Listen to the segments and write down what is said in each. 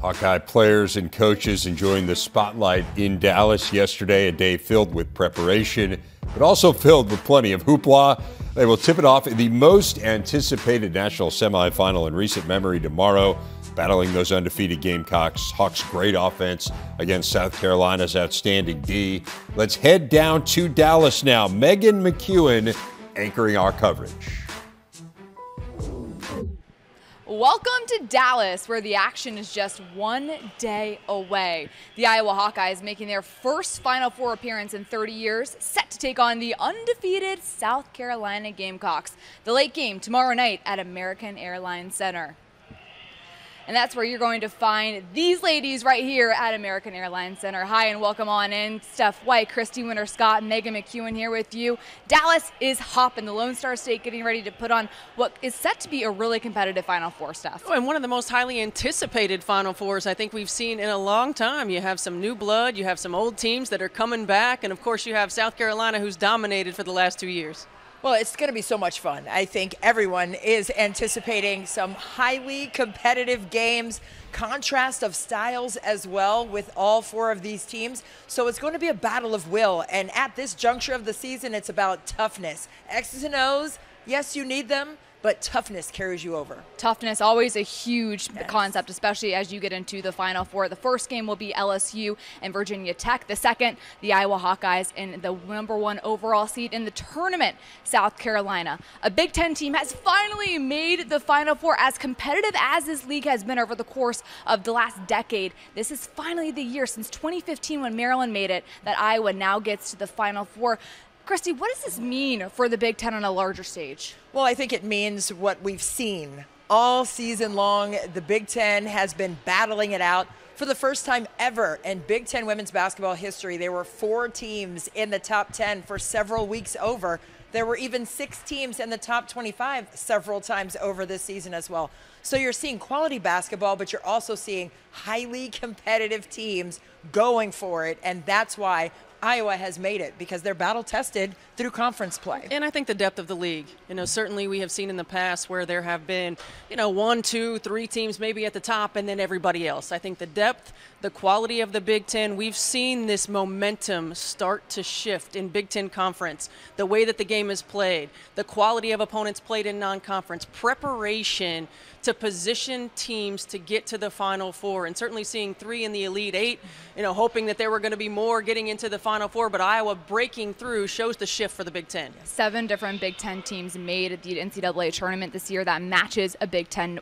Hawkeye players and coaches enjoying the spotlight in Dallas yesterday, a day filled with preparation, but also filled with plenty of hoopla. They will tip it off in the most anticipated national semifinal in recent memory tomorrow, battling those undefeated Gamecocks. Hawks' great offense against South Carolina's outstanding D. Let's head down to Dallas now. Megan McEwen anchoring our coverage. Welcome to Dallas, where the action is just one day away. The Iowa Hawkeyes making their first Final Four appearance in 30 years, set to take on the undefeated South Carolina Gamecocks. The late game tomorrow night at American Airlines Center. And that's where you're going to find these ladies right here at American Airlines Center. Hi and welcome on in. Steph White, Christy Winter-Scott, Megan McEwen here with you. Dallas is hopping. The Lone Star State getting ready to put on what is set to be a really competitive Final Four, Steph. Oh, and one of the most highly anticipated Final Fours I think we've seen in a long time. You have some new blood, you have some old teams that are coming back, and of course you have South Carolina, who's dominated for the last 2 years. Well, it's going to be so much fun. I think everyone is anticipating some highly competitive games, contrast of styles as well with all four of these teams. So it's going to be a battle of will. And at this juncture of the season, it's about toughness. X's and O's, yes, you need them, but toughness carries you over. Toughness, always a huge concept, especially as you get into the Final Four. The first game will be LSU and Virginia Tech. The second, the Iowa Hawkeyes in the #1 overall seed in the tournament, South Carolina. A Big Ten team has finally made the Final Four. As competitive as this league has been over the course of the last decade, this is finally the year since 2015 when Maryland made it that Iowa now gets to the Final Four. Christy, what does this mean for the Big Ten on a larger stage? Well, I think it means what we've seen all season long. The Big Ten has been battling it out. For the first time ever in Big Ten women's basketball history, there were 4 teams in the top 10 for several weeks over. There were even 6 teams in the top 25 several times over this season as well. So you're seeing quality basketball, but you're also seeing highly competitive teams going for it, and that's why Iowa has made it, because they're battle tested through conference play. And I think the depth of the league, certainly we have seen in the past where there have been, 1, 2, 3 teams maybe at the top and then everybody else. I think the depth, the quality of the Big Ten, we've seen this momentum start to shift in Big Ten conference, the way that the game is played, the quality of opponents played in non-conference, preparation to position teams to get to the Final Four, and certainly seeing 3 in the Elite 8, hoping that there were going to be more getting into the Final Four, but Iowa breaking through shows the shift for the Big Ten. 7 different Big Ten teams made the NCAA tournament this year. That matches a Big Ten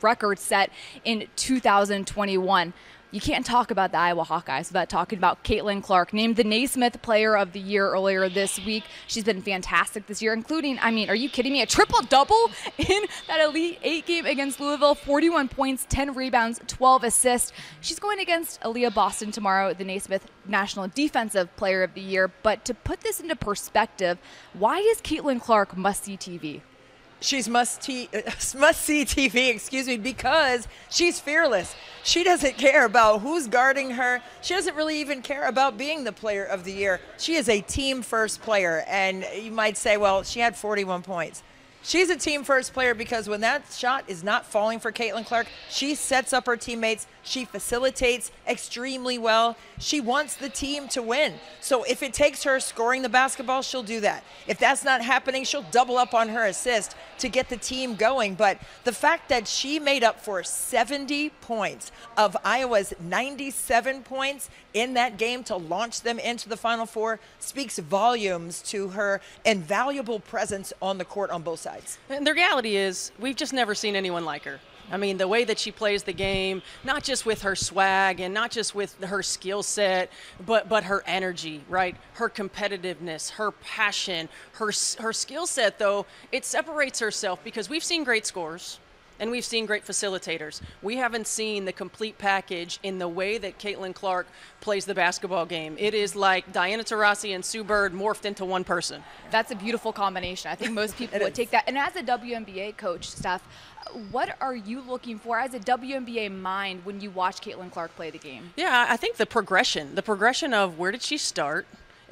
record set in 2021. You can't talk about the Iowa Hawkeyes without talking about Caitlin Clark, named the Naismith Player of the Year earlier this week. She's been fantastic this year, including, are you kidding me, a triple-double in that Elite 8 game against Louisville, 41 points, 10 rebounds, 12 assists. She's going against Aaliyah Boston tomorrow, the Naismith National Defensive Player of the Year. But to put this into perspective, why is Caitlin Clark must-see TV? She's must-see TV, because she's fearless. She doesn't care about who's guarding her. She doesn't really even care about being the Player of the Year. She is a team-first player, and you might say, well, she had 41 points. She's a team-first player because when that shot is not falling for Caitlin Clark, she sets up her teammates. She facilitates extremely well. She wants the team to win. So if it takes her scoring the basketball, she'll do that. If that's not happening, she'll double up on her assist to get the team going. But the fact that she made up for 70 points of Iowa's 97 points in that game to launch them into the Final Four speaks volumes to her invaluable presence on the court on both sides. And the reality is, we've just never seen anyone like her. The way that she plays the game, not just with her swag and not just with her skill set, but her energy, right? Her competitiveness, her passion, her skill set, though, it separates herself because we've seen great scorers and we've seen great facilitators. We haven't seen the complete package in the way that Caitlin Clark plays the basketball game. It is like Diana Taurasi and Sue Bird morphed into one person. That's a beautiful combination. I think most people would take that. And as a WNBA coach, Steph, what are you looking for as a WNBA mind when you watch Caitlin Clark play the game? Yeah, I think the progression of where did she start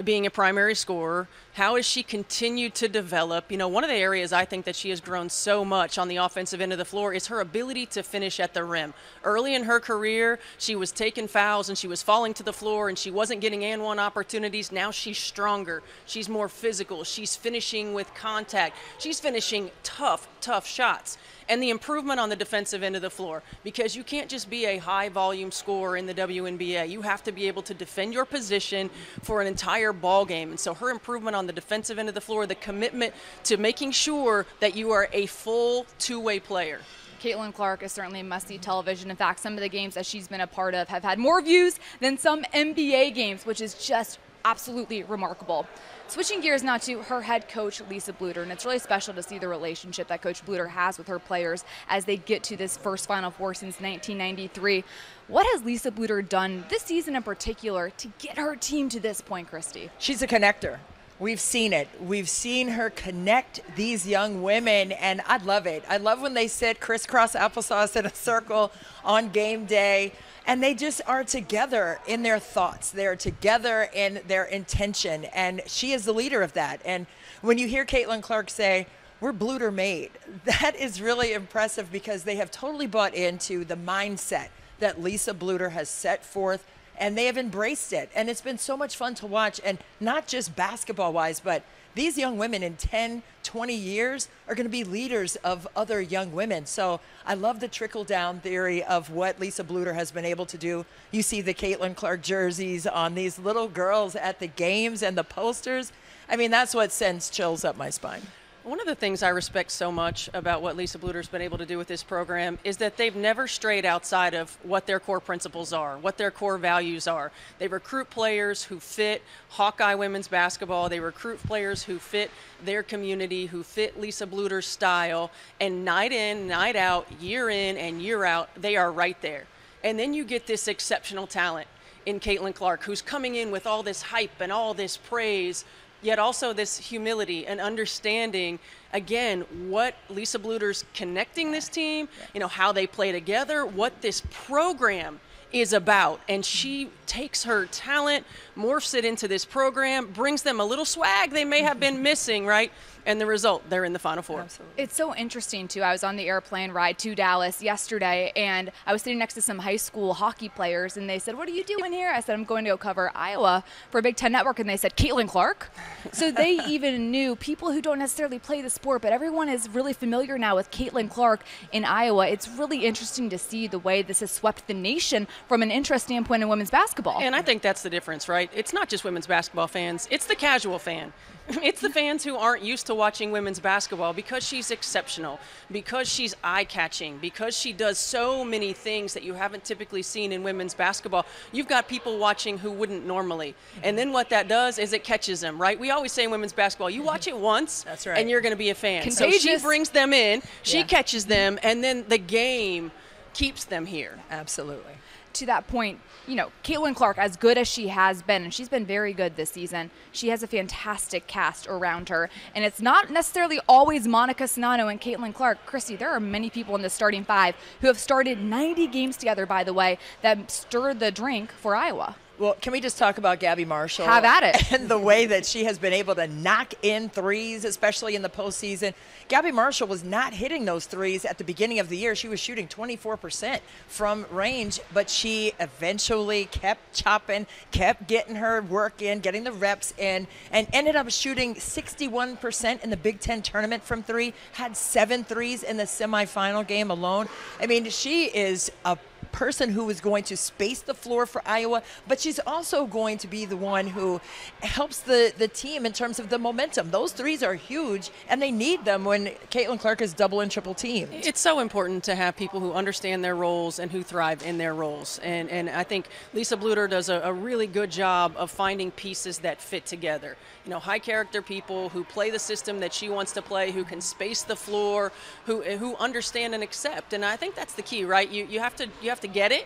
being a primary scorer? How has she continued to develop? You know, one of the areas I think that she has grown so much on the offensive end of the floor is her ability to finish at the rim. Early in her career, she was taking fouls and she was falling to the floor and she wasn't getting and-one opportunities. Now she's stronger. She's more physical. She's finishing with contact. She's finishing tough shots. And the improvement on the defensive end of the floor, because you can't just be a high-volume scorer in the WNBA. You have to be able to defend your position for an entire ball game. And so her improvement on the defensive end of the floor, the commitment to making sure that you are a full two-way player. Caitlin Clark is certainly must-see television. In fact, some of the games that she's been a part of have had more views than some NBA games, which is just absolutely remarkable. Switching gears now to her head coach, Lisa Bluder, and it's really special to see the relationship that Coach Bluder has with her players as they get to this first Final Four since 1993. What has Lisa Bluder done this season in particular to get her team to this point, Christy? She's a connector. We've seen it. We've seen her connect these young women, and I love it. I love when they sit crisscross applesauce in a circle on game day, and they just are together in their thoughts. They're together in their intention, and she is the leader of that. And when you hear Caitlin Clark say, "We're Bluder made," that is really impressive because they have totally bought into the mindset that Lisa Bluder has set forth, and they have embraced it. And it's been so much fun to watch, and not just basketball-wise, but these young women in 10, 20 years are going to be leaders of other young women. So I love the trickle-down theory of what Lisa Bluder has been able to do. You see the Caitlin Clark jerseys on these little girls at the games and the posters. I mean, that's what sends chills up my spine. One of the things I respect so much about what Lisa Bluder's been able to do with this program is that they've never strayed outside of what their core principles are, what their core values are. They recruit players who fit Hawkeye women's basketball. They recruit players who fit their community, who fit Lisa Bluder's style. And night in, night out, year in and year out, they are right there. And then you get this exceptional talent in Caitlin Clark, who's coming in with all this hype and all this praise, yet also this humility and understanding, again, what Lisa Bluder's connecting this team, you know, how they play together, what this program is about. And she takes her talent, morphs it into this program, brings them a little swag they may have been missing, right? And the result, they're in the Final Four. Absolutely. It's so interesting, too. I was on the airplane ride to Dallas yesterday, and I was sitting next to some high school hockey players, and they said, "What are you doing here?" I said, "I'm going to go cover Iowa for Big Ten Network," and they said, "Caitlin Clark?" So they even knew, people who don't necessarily play the sport, but everyone is really familiar now with Caitlin Clark in Iowa. It's really interesting to see the way this has swept the nation from an interest standpoint in women's basketball. And I think that's the difference, right? It's not just women's basketball fans. It's the casual fan. It's the fans who aren't used to watching women's basketball because she's exceptional, because she's eye-catching, because she does so many things that you haven't typically seen in women's basketball. You've got people watching who wouldn't normally. And then what that does is it catches them, right? We always say in women's basketball, you watch it once, that's right, and you're going to be a fan. Contagious. So she brings them in, she Yeah. catches them, and then the game keeps them here. Absolutely. To that point, you know, Caitlin Clark, as good as she has been, and she's been very good this season, she has a fantastic cast around her. And it's not necessarily always Monica Sonano and Caitlin Clark. Christy, there are many people in the starting five who have started 90 games together, by the way, that stirred the drink for Iowa. Well, can we just talk about Gabby Marshall? Have at it. And the way that she has been able to knock in threes, especially in the postseason. Gabby Marshall was not hitting those threes at the beginning of the year. She was shooting 24% from range, but she eventually kept chopping, kept getting her work in, getting the reps in, and ended up shooting 61% in the Big Ten tournament from three, had 7 threes in the semifinal game alone. I mean, she is a person who is going to space the floor for Iowa, but she's also going to be the one who helps the team in terms of the momentum. Those threes are huge, and they need them when Caitlin Clark is double and triple teamed. It's so important to have people who understand their roles and who thrive in their roles. And I think Lisa Bluder does a really good job of finding pieces that fit together. You know, high character people who play the system that she wants to play, who can space the floor, who understand and accept. And I think that's the key, right? You have to to get it,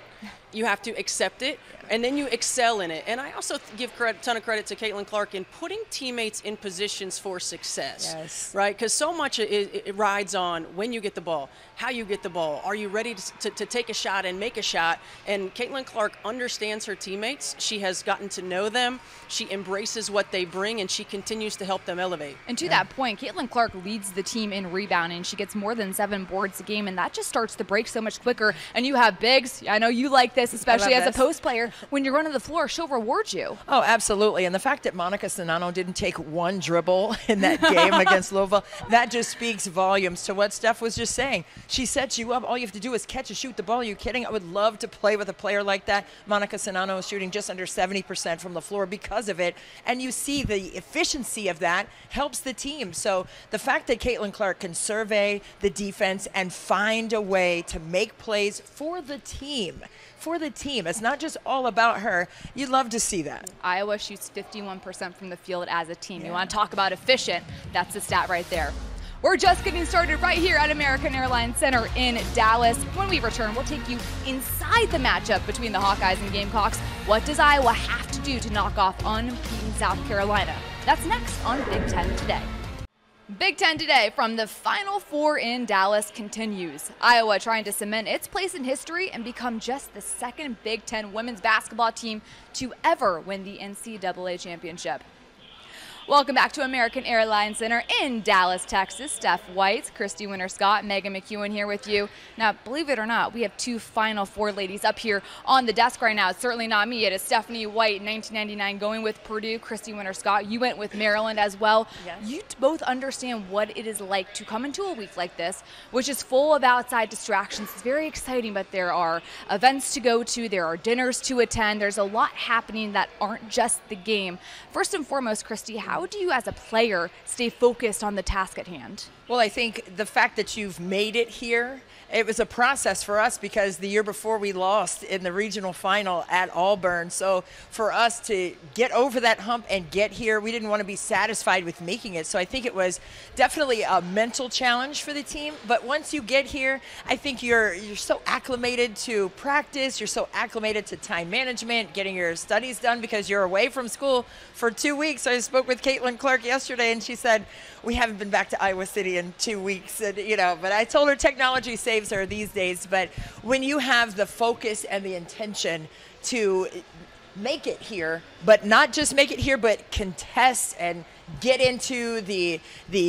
you have to accept it, and then you excel in it. And I also give a ton of credit to Caitlin Clark in putting teammates in positions for success, right? Because so much it rides on when you get the ball, how you get the ball. Are you ready to take a shot and make a shot? And Caitlin Clark understands her teammates. She has gotten to know them. She embraces what they bring, and she continues to help them elevate. And to that point, Caitlin Clark leads the team in rebounding. She gets more than 7 boards a game, and that just starts the break so much quicker. And you have bigs. I know you like this, especially as a post player. When you're running the floor, she'll reward you. Oh, absolutely. And the fact that Monica Sonano didn't take one dribble in that game against Louisville, that just speaks volumes to what Steph was just saying. She sets you up. All you have to do is catch and shoot the ball. Are you kidding? I would love to play with a player like that. Monica Sonano is shooting just under 70% from the floor because of it. And you see the efficiency of that helps the team. So the fact that Caitlin Clark can survey the defense and find a way to make plays for the team. It's not just all about her. You'd love to see that. Iowa shoots 51% from the field as a team. You want to talk about efficient, that's the stat right there. We're just getting started right here at American Airlines Center in Dallas. When we return, we'll take you inside the matchup between the Hawkeyes and Gamecocks. What does Iowa have to do to knock off unbeaten South Carolina? That's next on Big Ten Today. Big Ten Today from the Final Four in Dallas continues. Iowa trying to cement its place in history and become just the second Big Ten women's basketball team to ever win the NCAA championship. Welcome back to American Airlines Center in Dallas, Texas. Steph White, Christy Winter-Scott, Megan McEwen here with you. Now, believe it or not, we have 2 Final Four ladies up here on the desk right now. It's certainly not me. It is Stephanie White, 1999, going with Purdue. Christy Winter-Scott, you went with Maryland as well. Yes. You both understand what it is like to come into a week like this, which is full of outside distractions. It's very exciting, but there are events to go to. There are dinners to attend. There's a lot happening that aren't just the game. First and foremost, Christy, how do you as a player stay focused on the task at hand? Well, I think the fact that you've made it here, it was a process for us because the year before we lost in the regional final at Auburn. So for us to get over that hump and get here, we didn't want to be satisfied with making it. So I think it was definitely a mental challenge for the team. But once you get here, I think you're so acclimated to practice. You're so acclimated to time management, getting your studies done because you're away from school for 2 weeks. I spoke with Caitlin Clark yesterday, and she said, we haven't been back to Iowa City in 2 weeks. And, but I told her technology saves her these days. But when you have the focus and the intention to make it here, but not just make it here, but contest and get into the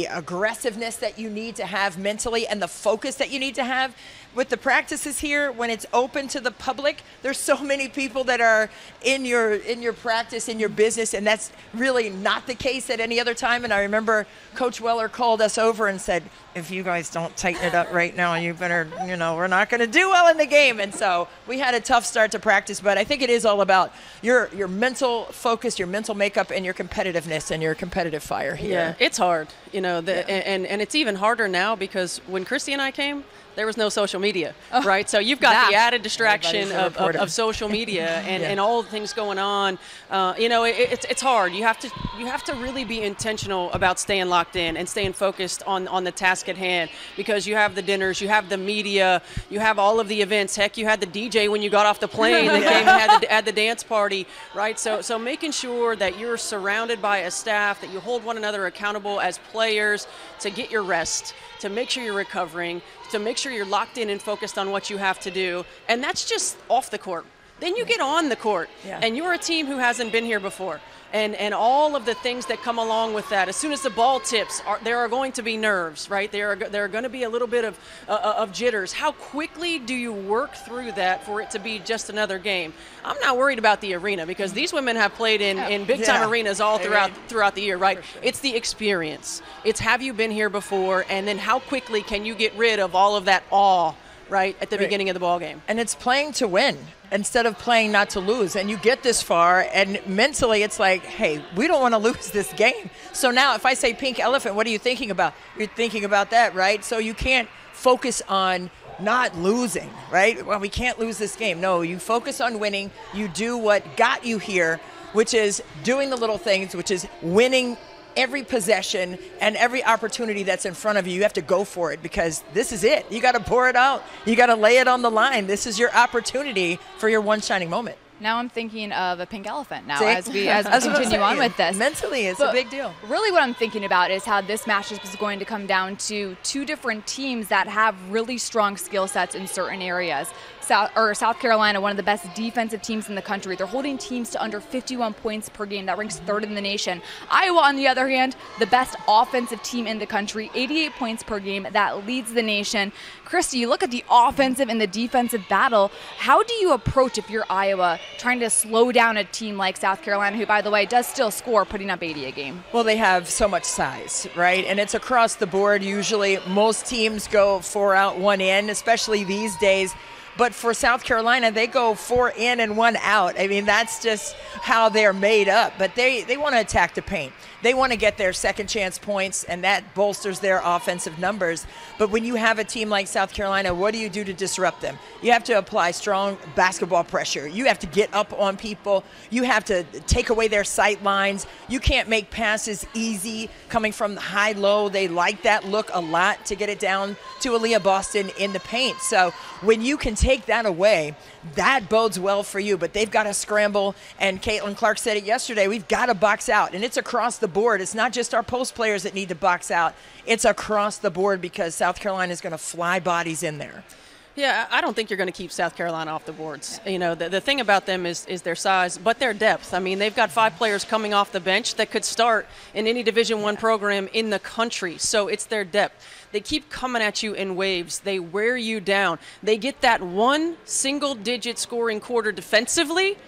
aggressiveness that you need to have mentally and the focus that you need to have with the practices here, when it's open to the public, there's so many people that are in your practice, in your business, and that's really not the case at any other time. And I remember Coach Weller called us over and said, if you guys don't tighten it up right now, you better, we're not going to do well in the game. And so we had a tough start to practice, but I think it is all about your mental focus, your mental makeup, and your competitiveness and your competitive fire here. Yeah, it's hard, and it's even harder now because when Christy and I came, there was no social media, right? So you've got the added distraction of social media and all the things going on. It's hard. You have to really be intentional about staying locked in and staying focused on the task at hand, because you have the dinners, you have the media, you have all of the events. Heck, you had the DJ when you got off the plane that came and had the dance party, right? So making sure that you're surrounded by a staff, that you hold one another accountable as players to get your rest, to make sure you're recovering, to make sure you're locked in and focused on what you have to do. And that's just off the court. Then you get on the court, and you're a team who hasn't been here before. And all of the things that come along with that. As soon as the ball tips, there are going to be nerves, right? There are going to be a little bit of jitters. How quickly do you work through that for it to be just another game? I'm not worried about the arena because these women have played in big-time arenas all throughout the year, right? Sure. It's the experience. It's have you been here before, and then how quickly can you get rid of all of that awe, right, at the beginning of the ball game. And it's playing to win instead of playing not to lose. And you get this far, and mentally it's like, hey, we don't want to lose this game. So now if I say pink elephant, what are you thinking about? You're thinking about that, right? So you can't focus on not losing, right? Well, we can't lose this game. No, you focus on winning. You do what got you here, which is doing the little things, which is winning every possession and every opportunity that's in front of you, you have to go for it because this is it. You got to pour it out. You got to lay it on the line. This is your opportunity for your one shining moment. Now I'm thinking of a pink elephant now as we continue on with this. Mentally, it's a big deal. Really what I'm thinking about is how this matchup is going to come down to two different teams that have really strong skill sets in certain areas. South Carolina, one of the best defensive teams in the country. They're holding teams to under 51 points per game. That ranks third in the nation. Iowa, on the other hand, the best offensive team in the country, 88 points per game. That leads the nation. Christy, you look at the offensive and the defensive battle. How do you approach, if you're Iowa, trying to slow down a team like South Carolina, who, by the way, does still score, putting up 80 a game? Well, they have so much size, right? And it's across the board. Usually most teams go 4 out, 1 in, especially these days. But for South Carolina, they go 4 in and 1 out. I mean, that's just how they're made up. But they want to attack the paint. They want to get their second chance points, and that bolsters their offensive numbers. But when you have a team like South Carolina, what do you do to disrupt them? You have to apply strong basketball pressure. You have to get up on people. You have to take away their sight lines. You can't make passes easy coming from the high-low. They like that look a lot to get it down to Aaliyah Boston in the paint. So when you can take that away, that bodes well for you. But they've got to scramble, and Caitlin Clark said it yesterday, we've got to box out. And it's across the board. It's not just our post players that need to box out. It's across the board because South Carolina is going to fly bodies in there. Yeah, I don't think you're going to keep South Carolina off the boards. You know, the thing about them is their size, but their depth. I mean, they've got 5 players coming off the bench that could start in any Division I program in the country. So it's their depth. They keep coming at you in waves. They wear you down. They get that one single-digit scoring quarter defensively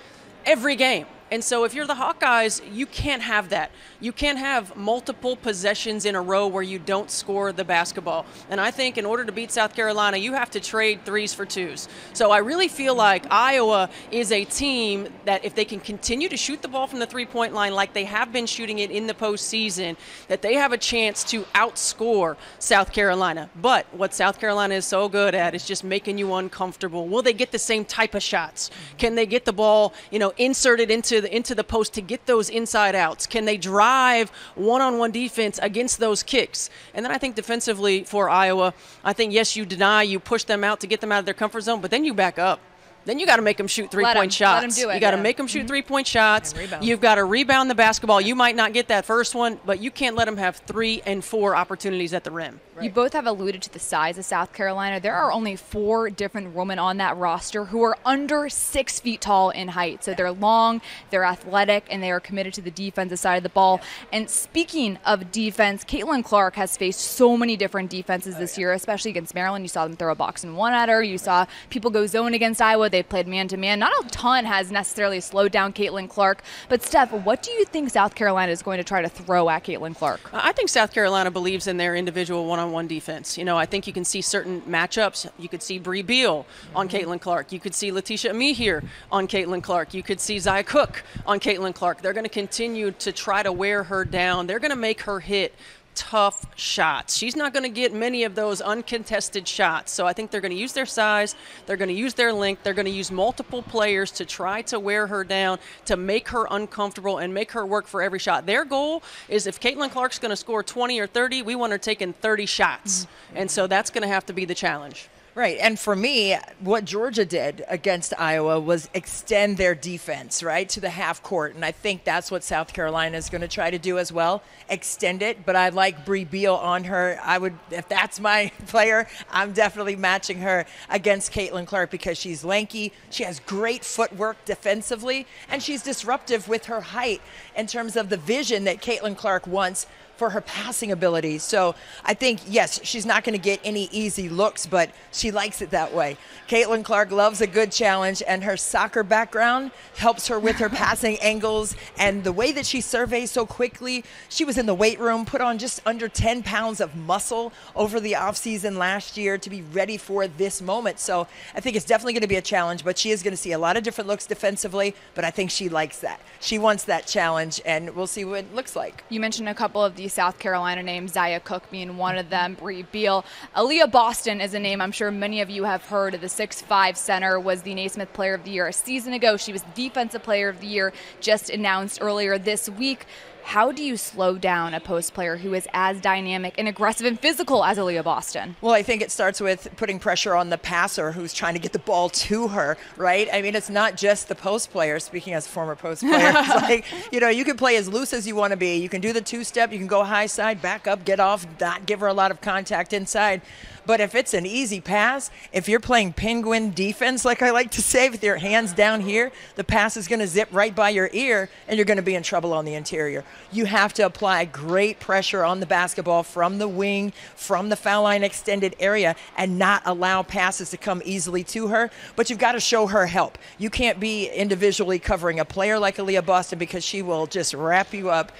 every game. And so if you're the Hawkeyes, you can't have that. You can't have multiple possessions in a row where you don't score the basketball. And I think in order to beat South Carolina, you have to trade 3s for 2s. So I really feel like Iowa is a team that if they can continue to shoot the ball from the three-point line like they have been shooting it in the postseason, that they have a chance to outscore South Carolina. But what South Carolina is so good at is just making you uncomfortable. Will they get the same type of shots? Can they get the ball, inserted into the post to get those inside outs? Can they drive one-on-one defense against those kicks? And then I think defensively for Iowa, I think, yes, you deny, you push them out to get them out of their comfort zone, but then you back up. Then you got to make them shoot three-point shots. Let them do it. You got to make them shoot three-point shots. You've got to rebound the basketball. You might not get that first one, but you can't let them have 3 and 4 opportunities at the rim. Right. You both have alluded to the size of South Carolina. There are only 4 different women on that roster who are under 6 feet tall in height. So they're long, they're athletic, and they are committed to the defensive side of the ball. And speaking of defense, Caitlin Clark has faced so many different defenses this year, especially against Maryland. You saw them throw a box and 1 at her. You saw people go zone against Iowa. They played man-to-man. Not a ton has necessarily slowed down Caitlin Clark. But, Steph, what do you think South Carolina is going to try to throw at Caitlin Clark? I think South Carolina believes in their individual one-on-one defense. I think you can see certain matchups. You could see Bree Beal on Caitlin Clark. You could see Letitia Amihir on Caitlin Clark. You could see Zia Cook on Caitlin Clark. They're going to continue to try to wear her down. They're going to make her hit tough shots. She's not going to get many of those uncontested shots. So I think they're going to use their size. They're going to use their length. They're going to use multiple players to try to wear her down, to make her uncomfortable and make her work for every shot. Their goal is if Caitlin Clark's going to score 20 or 30, we want her taking 30 shots. And so that's going to have to be the challenge. Right, and for me, what Georgia did against Iowa was extend their defense, right, to the half court, and I think that's what South Carolina is going to try to do as well, extend it, but I like Bree Beal on her. I would, if that's my player, I'm definitely matching her against Caitlin Clark because she's lanky, she has great footwork defensively, and she's disruptive with her height in terms of the vision that Caitlin Clark wants for her passing ability. So I think, yes, she's not going to get any easy looks, but she likes it that way. Caitlin Clark loves a good challenge, and her soccer background helps her with her passing angles and the way that she surveys so quickly. She was in the weight room, put on just under 10 pounds of muscle over the offseason last year to be ready for this moment. So I think it's definitely going to be a challenge, but she is going to see a lot of different looks defensively, but I think she likes that. She wants that challenge, and we'll see what it looks like. You mentioned a couple of the South Carolina names, Zia Cook being one of them, Bree Beal. Aaliyah Boston is a name I'm sure many of you have heard. The 6'5" center was the Naismith Player of the Year a season ago. She was Defensive Player of the Year just announced earlier this week. How do you slow down a post player who is as dynamic and aggressive and physical as Aaliyah Boston? Well, I think it starts with putting pressure on the passer who's trying to get the ball to her, right? I mean, it's not just the post player, speaking as a former post player. It's like, you can play as loose as you want to be. You can do the two-step, you can go high side, back up, get off, not give her a lot of contact inside. But if it's an easy pass, if you're playing penguin defense, like I like to say, with your hands down here, the pass is going to zip right by your ear, and you're going to be in trouble on the interior. You have to apply great pressure on the basketball from the wing, from the foul line extended area, and not allow passes to come easily to her. But you've got to show her help. You can't be individually covering a player like Aaliyah Boston, because she will just wrap you up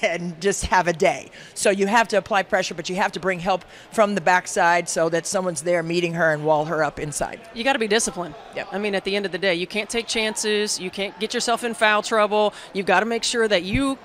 and just have a day. So you have to apply pressure, but you have to bring help from the backside so that someone's there meeting her and wall her up inside. You got to be disciplined. Yep. I mean, at the end of the day, you can't take chances. You can't get yourself in foul trouble. You've got to make sure that you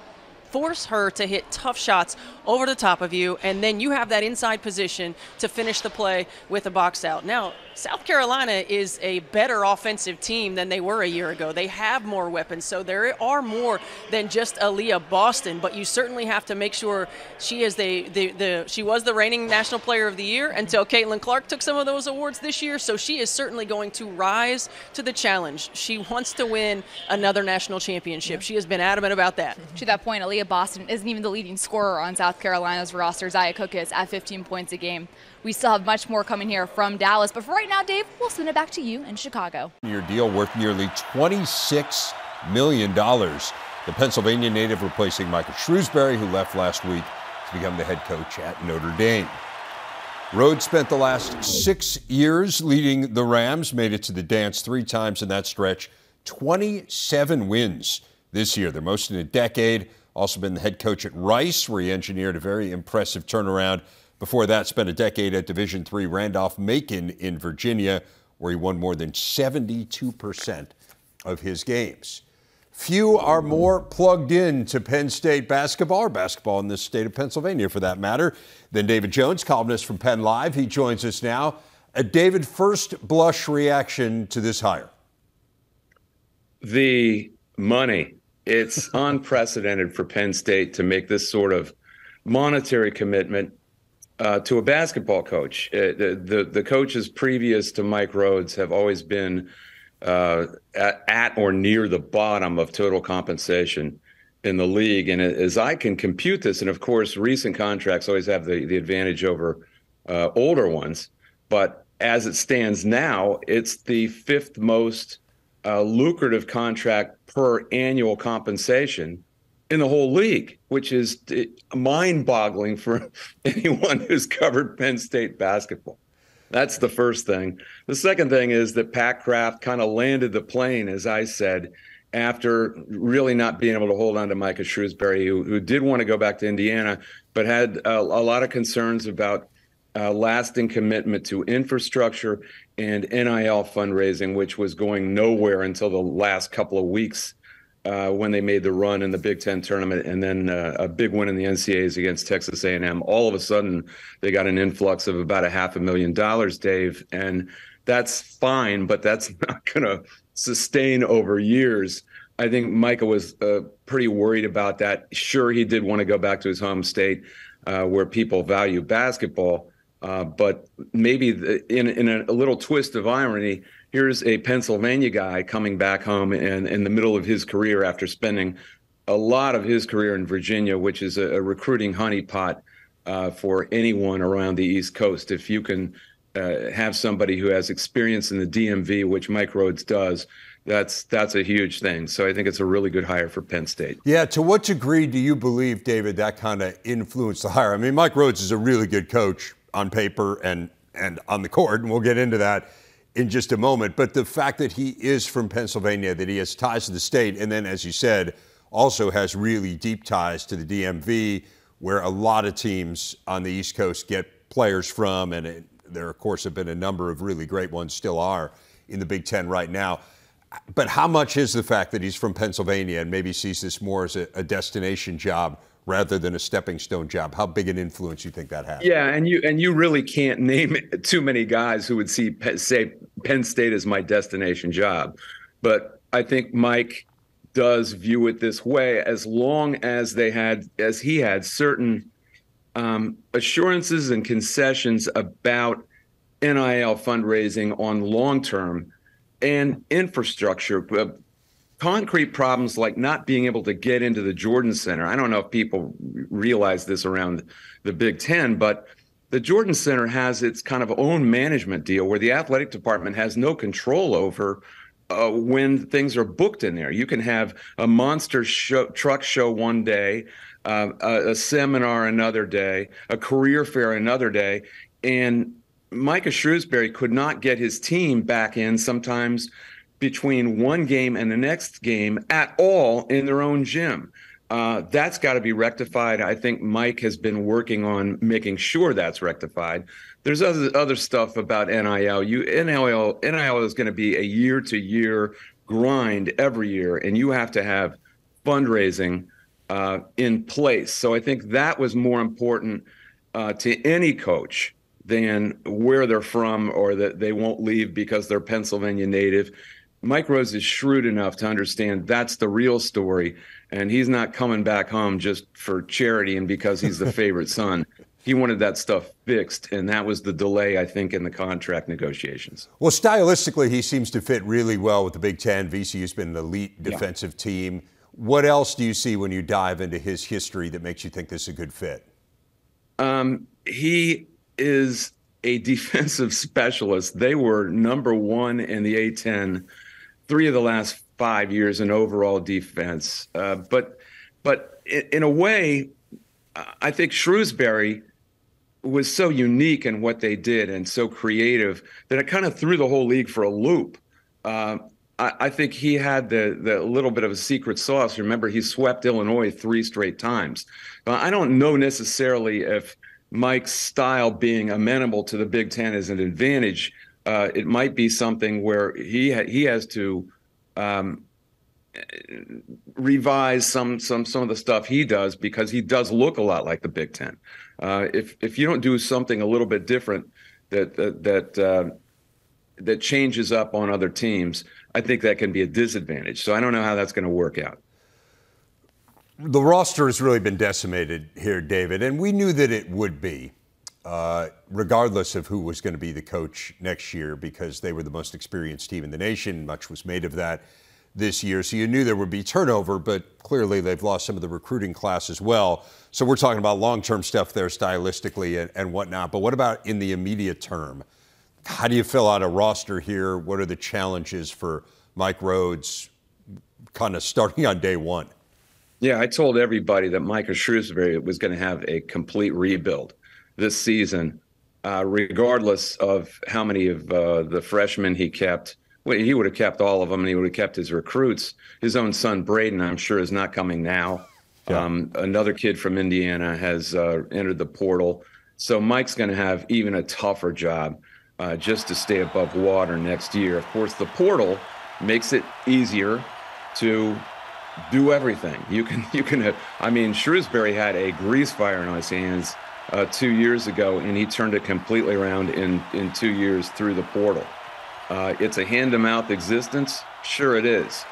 force her to hit tough shots over the top of you, and then you have that inside position to finish the play with a box out. Now, South Carolina is a better offensive team than they were a year ago. They have more weapons, so there are more than just Aaliyah Boston, but you certainly have to make sure she is she was the reigning National Player of the Year until Caitlin Clark took some of those awards this year, so she is certainly going to rise to the challenge. She wants to win another national championship. She has been adamant about that. To that point, Aaliyah Boston isn't even the leading scorer on South Carolina's roster. Zia Cook is at 15 points a game. We still have much more coming here from Dallas, but for right now, Dave, we'll send it back to you in Chicago. Your deal worth nearly $26 million. The Pennsylvania native replacing Michael Shrewsbury, who left last week to become the head coach at Notre Dame. Rhoades spent the last 6 years leading the Rams, made it to the dance 3 times in that stretch, 27 wins this year, their most in a decade. Also been the head coach at Rice, where he engineered a very impressive turnaround. Before that, spent a decade at Division III Randolph-Macon in Virginia, where he won more than 72% of his games. Few are more plugged in to Penn State basketball, or basketball in the state of Pennsylvania for that matter, than David Jones, columnist from Penn Live. He joins us now. David, first blush reaction to this hire? The money. It's unprecedented for Penn State to make this sort of monetary commitment to a basketball coach. The coaches previous to Mike Rhoades have always been at or near the bottom of total compensation in the league. And as I can compute this, and of course, recent contracts always have the advantage over older ones. But as it stands now, it's the 5th most lucrative contract per annual compensation in the whole league, which is mind-boggling for anyone who's covered Penn State basketball. That's the first thing. The second thing is that Pat Kraft kind of landed the plane, as I said, after really not being able to hold on to Micah Shrewsbury, who did want to go back to Indiana, but had a lot of concerns about lasting commitment to infrastructure and NIL fundraising, which was going nowhere until the last couple of weeks when they made the run in the Big Ten tournament, and then a big win in the NCAAs against Texas A&M. All of a sudden, they got an influx of about $500,000, Dave, and that's fine, but that's not going to sustain over years. I think Micah was pretty worried about that. Sure, he did want to go back to his home state where people value basketball, but maybe in a little twist of irony, here's a Pennsylvania guy coming back home and in the middle of his career after spending a lot of his career in Virginia, which is a recruiting honeypot for anyone around the East Coast. If you can have somebody who has experience in the DMV, which Mike Rhoades does, that's a huge thing. So I think it's a really good hire for Penn State. Yeah, to what degree do you believe, David, that kind of influenced the hire? I mean, Mike Rhoades is a really good coach on paper and on the court, and we'll get into that in just a moment. But the fact that he is from Pennsylvania, that he has ties to the state, and then, as you said, also has really deep ties to the DMV, where a lot of teams on the East Coast get players from, and there, of course, have been a number of really great ones, still are, in the Big Ten right now. But how much is the fact that he's from Pennsylvania and maybe sees this more as a destination job rather than a stepping stone job? How big an influence do you think that has? Yeah, and you really can't name too many guys who would say Penn State as my destination job. But I think Mike does view it this way, as long as he had certain assurances and concessions about NIL fundraising on long term and infrastructure. Concrete problems like not being able to get into the Jordan Center. I don't know if people realize this around the Big Ten, but the Jordan Center has its kind of own management deal where the athletic department has no control over when things are booked in there. You can have a monster truck show one day, a seminar another day, a career fair another day, and Micah Shrewsbury could not get his team back in sometimes between one game and the next game at all in their own gym. That's got to be rectified. I think Mike has been working on making sure that's rectified. There's other stuff about NIL. NIL is going to be a year-to-year grind every year, and you have to have fundraising in place. So I think that was more important to any coach than where they're from or that they won't leave because they're Pennsylvania native. Mike Rhoades is shrewd enough to understand that's the real story, and he's not coming back home just for charity and because he's the favorite son. He wanted that stuff fixed, and that was the delay, I think, in the contract negotiations. Well, stylistically, he seems to fit really well with the Big Ten. VCU's been an elite defensive team. What else do you see when you dive into his history that makes you think this is a good fit? He is a defensive specialist. They were number one in the A-10 3 of the last 5 years in overall defense. But in a way, I think Shrewsbury was so unique in what they did and so creative that it kind of threw the whole league for a loop. I think he had the little bit of a secret sauce. Remember, he swept Illinois 3 straight times. I don't know necessarily if Mike's style being amenable to the Big Ten is an advantage. It might be something where he has to revise some of the stuff he does because he does look a lot like the Big Ten. If you don't do something a little bit different that changes up on other teams, I think that can be a disadvantage. So I don't know how that's going to work out. The roster has really been decimated here, David, and we knew that it would be, regardless of who was going to be the coach next year, because they were the most experienced team in the nation. Much was made of that this year. So you knew there would be turnover, but clearly they've lost some of the recruiting class as well. So we're talking about long-term stuff there stylistically and whatnot. But what about in the immediate term? How do you fill out a roster here? What are the challenges for Mike Rhoades kind of starting on day one? Yeah, I told everybody that Micah Shrewsbury was going to have a complete rebuild this season, regardless of how many of the freshmen he kept. Well, he would have kept all of them, and he would have kept his recruits. His own son, Braden, I'm sure, is not coming now. Yeah. Another kid from Indiana has entered the portal. So Mike's going to have even a tougher job just to stay above water next year. Of course, the portal makes it easier to do everything. You can. I mean, Shrewsbury had a grease fire in his hands 2 years ago, and he turned it completely around in 2 years through the portal. It's a hand-to-mouth existence. Sure it is.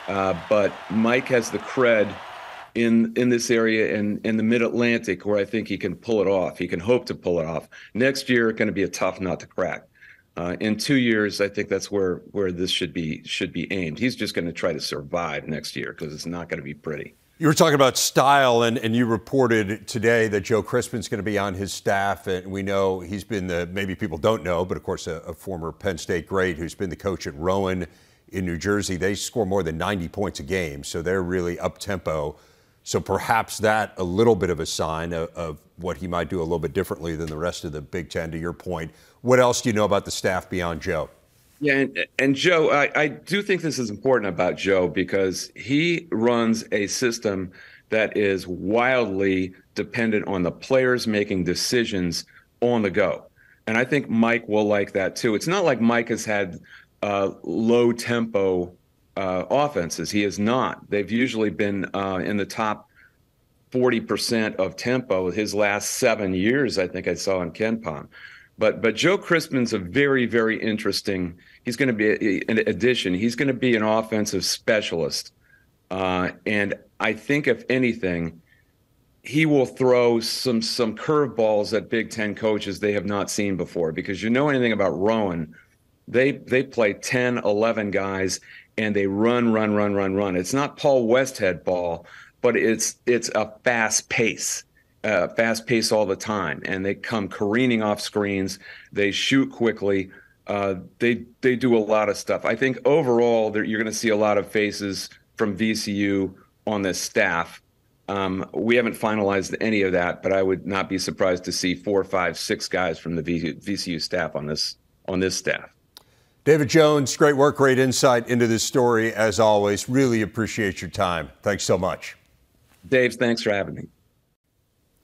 But Mike has the cred in this area in the Mid-Atlantic where I think he can pull it off. He can hope to pull it off. Next year, it's going to be a tough nut to crack. In 2 years, I think that's where this should be aimed. He's just going to try to survive next year because it's not going to be pretty. You were talking about style, and you reported today that Joe Crispin's going to be on his staff, and we know he's been maybe people don't know, but of course a former Penn State great who's been the coach at Rowan in New Jersey. They score more than 90 points a game, so they're really up-tempo. So perhaps that a little bit of a sign of what he might do a little bit differently than the rest of the Big Ten, to your point. What else do you know about the staff beyond Joe? Yeah, and Joe, I do think this is important about Joe because he runs a system that is wildly dependent on the players making decisions on the go. And I think Mike will like that too. It's not like Mike has had low tempo offenses. He has not. They've usually been in the top 40% of tempo his last 7 years, I think I saw in KenPom. But Joe Crispin's a very, very interesting. He's going to be an addition. He's going to be an offensive specialist And I think, if anything, he will throw some curveballs at Big Ten coaches they have not seen before. Because you know anything about Rowan, they play 10, 11 guys, and they run. It's not Paul Westhead ball, but it's a fast pace all the time. And they come careening off screens. They shoot quickly. They do a lot of stuff. I think overall you're going to see a lot of faces from VCU on this staff. We haven't finalized any of that, but I would not be surprised to see 4, 5, 6 guys from the VCU staff on this staff. David Jones, great work, great insight into this story as always. Really appreciate your time. Thanks so much. Dave, thanks for having me.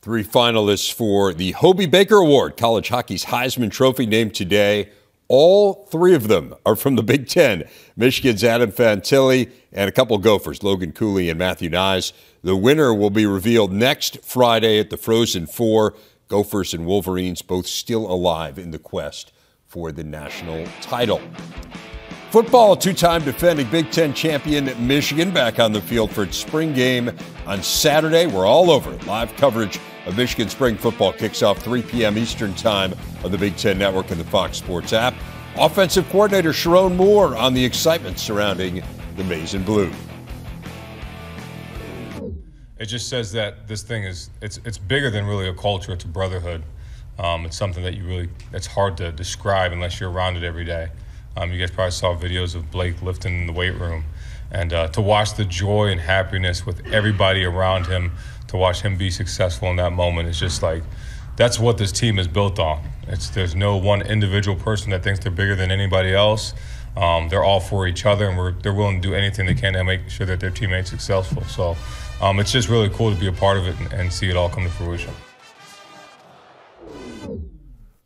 3 finalists for the Hobie Baker Award, college hockey's Heisman Trophy, named today. All 3 of them are from the Big Ten. Michigan's Adam Fantilli and a couple Gophers, Logan Cooley and Matthew Nyes. The winner will be revealed next Friday at the Frozen Four. Gophers and Wolverines both still alive in the quest for the national title. Football, 2-time defending Big Ten champion Michigan back on the field for its spring game on Saturday. We're all over it. Live coverage of Michigan spring football kicks off 3 p.m. Eastern time on the Big Ten Network and the Fox Sports app. Offensive coordinator Sharon Moore on the excitement surrounding the Maize and Blue. It just says that this thing it's bigger than really a culture. It's a brotherhood. It's something that it's hard to describe unless you're around it every day. You guys probably saw videos of Blake lifting in the weight room, and to watch the joy and happiness with everybody around him, to watch him be successful in that moment, it's just like, that's what this team is built on. There's no one individual person that thinks they're bigger than anybody else. They're all for each other, and they're willing to do anything they can to make sure that their teammates are successful. So it's just really cool to be a part of it and see it all come to fruition.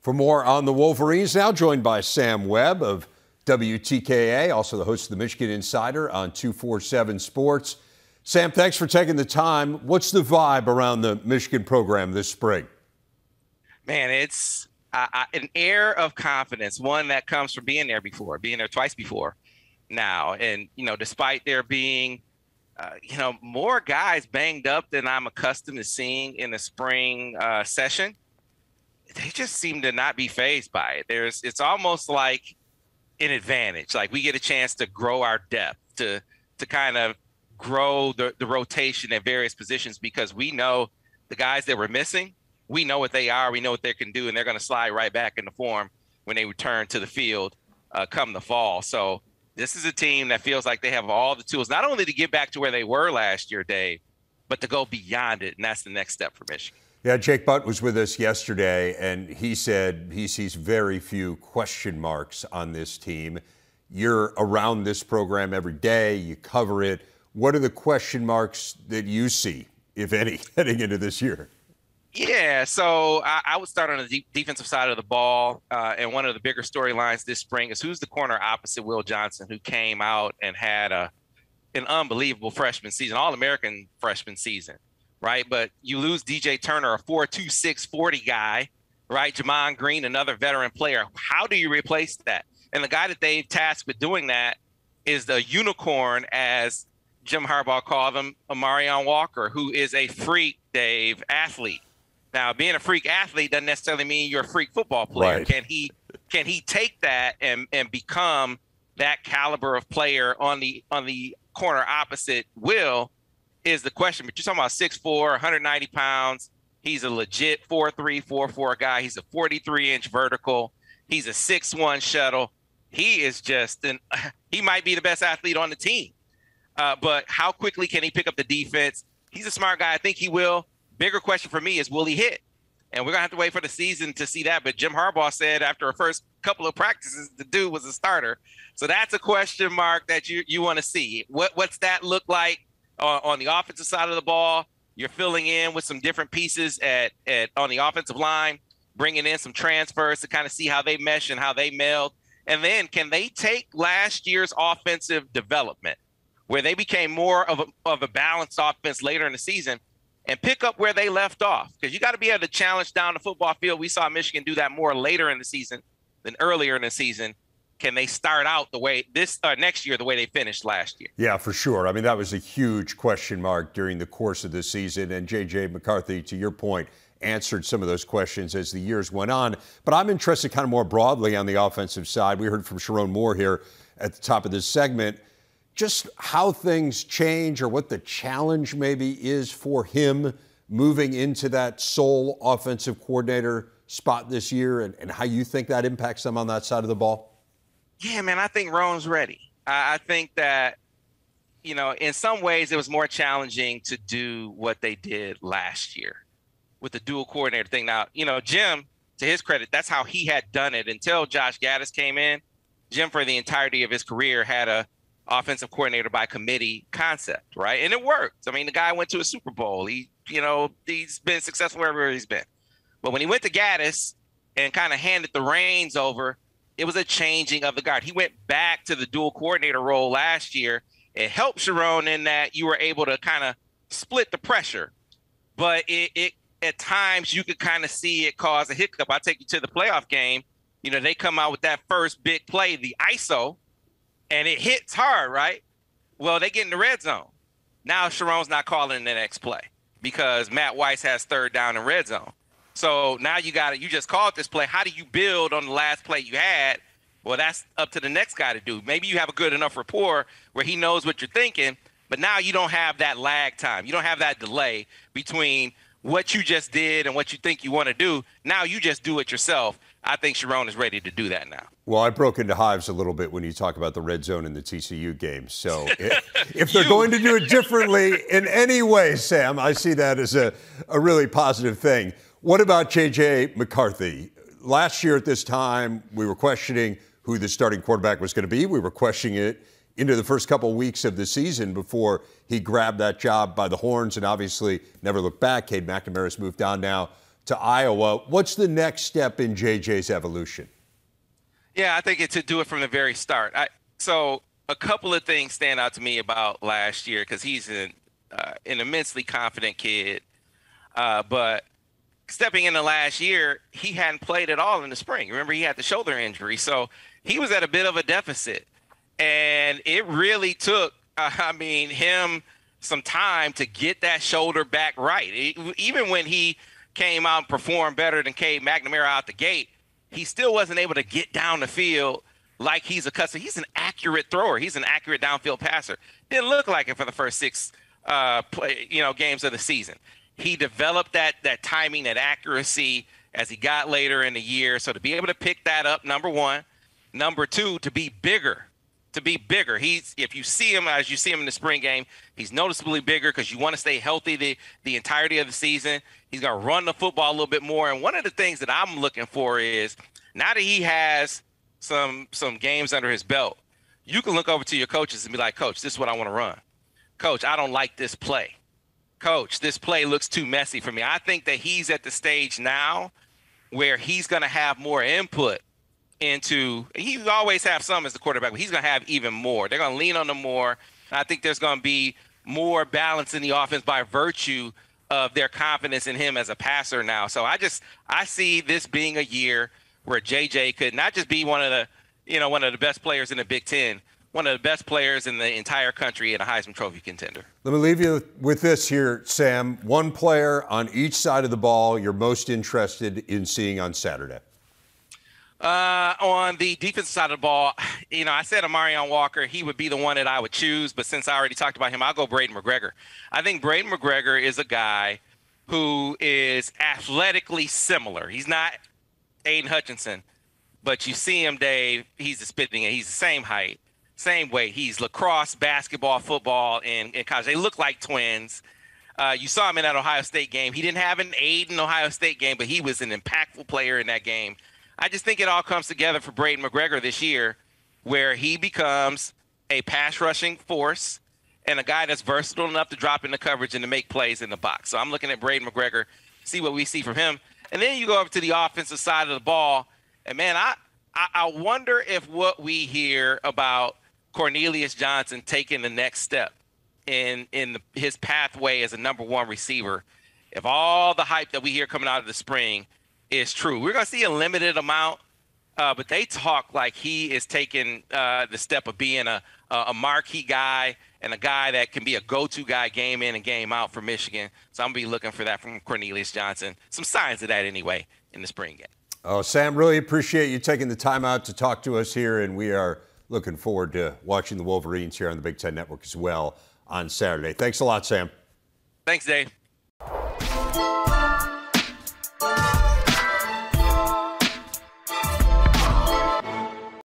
For more on the Wolverines, now joined by Sam Webb of WTKA, also the host of the Michigan Insider on 247 Sports. Sam, thanks for taking the time. What's the vibe around the Michigan program this spring? Man, it's an air of confidence, one that comes from being there twice before now. And, despite there being, more guys banged up than I'm accustomed to seeing in the spring session, they just seem to not be fazed by it. It's almost like an advantage. Like, we get a chance to grow our depth, to kind of grow the rotation at various positions, because we know the guys that we're missing, we know what they are, we know what they can do, and they're going to slide right back into form when they return to the field come the fall. So this is a team that feels like they have all the tools, not only to get back to where they were last year, Dave, but to go beyond it, and that's the next step for Michigan. Yeah, Jake Butt was with us yesterday, and he said he sees very few question marks on this team. You're around this program every day. You cover it. What are the question marks that you see, if any, heading into this year? Yeah, so I would start on the defensive side of the ball, and one of the bigger storylines this spring is who's the corner opposite Will Johnson, who came out and had an unbelievable freshman season, All-American freshman season. Right, but you lose DJ Turner, a 4.26 40 guy, right? Jamon Green, another veteran player. How do you replace that? And the guy that they've tasked with doing that is the unicorn, as Jim Harbaugh called him, Amarion Walker, who is a freak, Dave, athlete. Now, being a freak athlete doesn't necessarily mean you're a freak football player. Right. Can he take that and become that caliber of player on the corner opposite Will? Is the question. But you're talking about 6'4", 190 pounds. He's a legit 4'3", 4'4" guy. He's a 43-inch vertical. He's a 6'1" shuttle. He is just he might be the best athlete on the team. But how quickly can he pick up the defense? He's a smart guy. I think he will. Bigger question for me is, will he hit? And we're going to have to wait for the season to see that. But Jim Harbaugh said after the first couple of practices, the dude was a starter. So that's a question mark that you want to see. What's that look like? On the offensive side of the ball, you're filling in with some different pieces on the offensive line, bringing in some transfers to kind of see how they mesh and how they meld. And then can they take last year's offensive development, where they became more of a balanced offense later in the season, and pick up where they left off? Because you got to be able to challenge down the football field. We saw Michigan do that more later in the season than earlier in the season. can they start out the way this next year, the way they finished last year? Yeah, for sure. I mean, that was a huge question mark during the course of the season. And J.J. McCarthy, to your point, answered some of those questions as the years went on. But I'm interested kind of more broadly on the offensive side. We heard from Sharon Moore here at the top of this segment, just how things change or what the challenge maybe is for him moving into that sole offensive coordinator spot this year, and how you think that impacts them on that side of the ball? Yeah, man, I think Rome's ready. I think that, you know, in some ways it was more challenging to do what they did last year with the dual coordinator thing. Now, you know, Jim, to his credit, that's how he had done it until Josh Gaddis came in. Jim, for the entirety of his career, had a offensive coordinator by committee concept, right? And it worked. I mean, the guy went to a Super Bowl. He's been successful wherever he's been. But when he went to Gaddis and kind of handed the reins over, it was a changing of the guard. He went back to the dual coordinator role last year. It helped Sharon in that you were able to kind of split the pressure. But it at times you could kind of see it cause a hiccup. I'll take you to the playoff game. You know, they come out with that first big play, the ISO, and it hits hard, right? Well, they get in the red zone. Now Sharon's not calling the next play because Matt Weiss has third down in red zone. So now you just called this play. How do you build on the last play you had? Well, that's up to the next guy to do. Maybe you have a good enough rapport where he knows what you're thinking, but now you don't have that lag time. You don't have that delay between what you just did and what you think you want to do. Now you just do it yourself. I think Sharon is ready to do that now. Well, I broke into hives a little bit when you talk about the red zone in the TCU game. So if they're going to do it differently in any way, Sam, I see that as a really positive thing. What about J.J. McCarthy? Last year at this time, we were questioning who the starting quarterback was going to be. We were questioning it into the first couple of weeks of the season before he grabbed that job by the horns and obviously never looked back. Cade McNamara's moved on now to Iowa. What's the next step in J.J.'s evolution? Yeah, I think it's to do it from the very start. So a couple of things stand out to me about last year because he's an immensely confident kid. But stepping into last year, he hadn't played at all in the spring. Remember, he had the shoulder injury. So he was at a bit of a deficit. And it really took, him some time to get that shoulder back right. Even when he came out and performed better than Cade McNamara out the gate, he still wasn't able to get down the field like he's accustomed. He's an accurate thrower. He's an accurate downfield passer. Didn't look like it for the first six games of the season. He developed that timing, that accuracy as he got later in the year. So to be able to pick that up, number one. Number two, to be bigger. If you see him as you see him in the spring game, he's noticeably bigger because you want to stay healthy the entirety of the season. He's going to run the football a little bit more. And one of the things that I'm looking for is now that he has some games under his belt, you can look over to your coaches and be like, Coach, this is what I want to run. Coach, I don't like this play. Coach, this play looks too messy for me. I think that he's at the stage now where he's going to have more input into – he always have some as the quarterback, but he's going to have even more. They're going to lean on him more. And I think there's going to be more balance in the offense by virtue of their confidence in him as a passer now. So I see this being a year where JJ could not just be one of the best players in the Big Ten, one of the best players in the entire country and a Heisman Trophy contender. Let me leave you with this here, Sam. One player on each side of the ball you're most interested in seeing on Saturday. On the defensive side of the ball, I said Amarion Walker, he would be the one that I would choose. But since I already talked about him, I'll go Braden McGregor. I think Braden McGregor is a guy who is athletically similar. He's not Aiden Hutchinson, but you see him, Dave, he's the same height, same weight. He's lacrosse, basketball, football in college. They look like twins. You saw him in that Ohio State game. He didn't have an Aiden Ohio State game, but he was an impactful player in that game. I just think it all comes together for Braden McGregor this year where he becomes a pass rushing force and a guy that's versatile enough to drop into coverage and to make plays in the box. So I'm looking at Braden McGregor, see what we see from him. And then you go over to the offensive side of the ball, and, man, I wonder if what we hear about Cornelius Johnson taking the next step in his pathway as a number one receiver, if all the hype that we hear coming out of the spring is true. We're going to see a limited amount but they talk like he is taking the step of being a marquee guy and a guy that can be a go-to guy game in and game out for Michigan. So I'm going to be looking for that from Cornelius Johnson. Some signs of that anyway in the spring game. Oh, Sam, really appreciate you taking the time out to talk to us here, and we are looking forward to watching the Wolverines here on the Big Ten Network as well on Saturday. Thanks a lot, Sam. Thanks, Dave.